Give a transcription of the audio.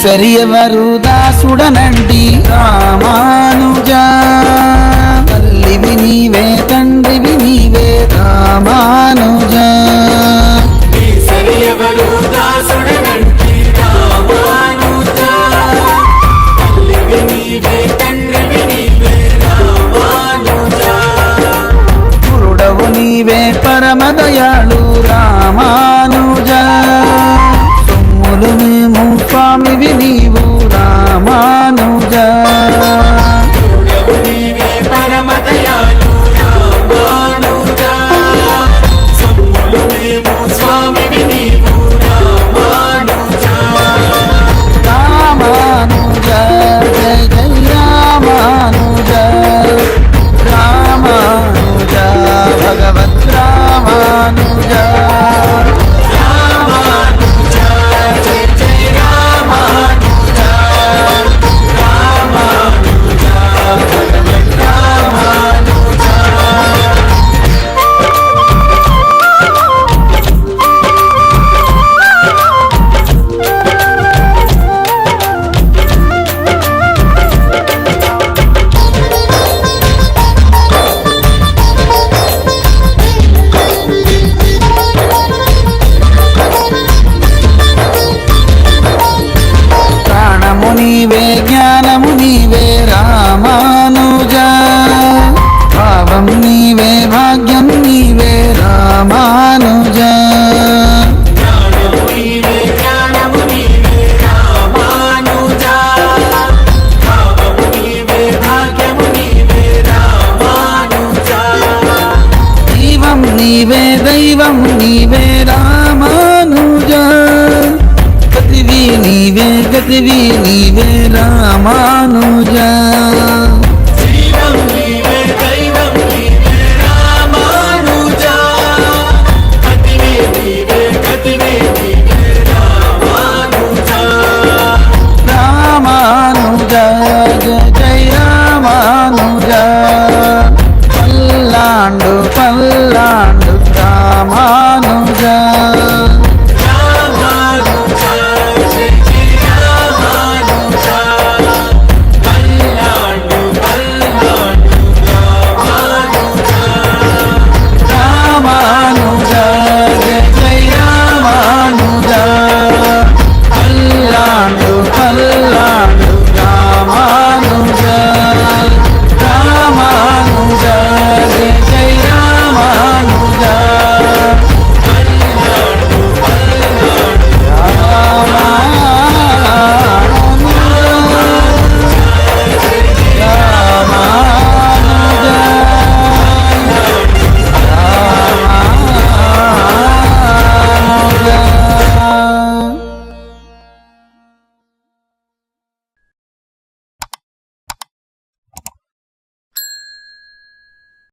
ఈశ్వరియవరు దాసుడనండి రామానుజా, తల్లివి నీవే తండ్రివి నీవే రామానుజా. ఈశ్వరియవరు దాసుడనండి రామానుజా, తల్లివి నీవే తండ్రివి నీవే రామానుజా. గురుడవు నీవే పరమదయాళు రామానుజా, సొమ్ములు మేము స్వామివి నీవు రామానుజా. గురుడవు నీవే పరమదయాళు రామానుజా, సొమ్ములు మేము స్వామివి నీవు రామానుజా. రామానుజా జయ జయ రామానుజా, రామానుజా భగవత్ రామానుజా. రామానుజా జయ జయ రామానుజా, రామానుజా భగవత్ రామానుజా. ప్రాణము నీవే జ్ఞానము నీవే రామానుజా, భావం నీవే భాగ్యం నీవే రామానుజా. జ్ఞానము నీవే జ్ఞానము నీవే రామానుజా, భావము నీవే భాగ్యము నీవే రామానుజా. దైవం నీవే దైవం నీవే రామానుజా, గతివి నీవే గతివి నీవే రామానుజా.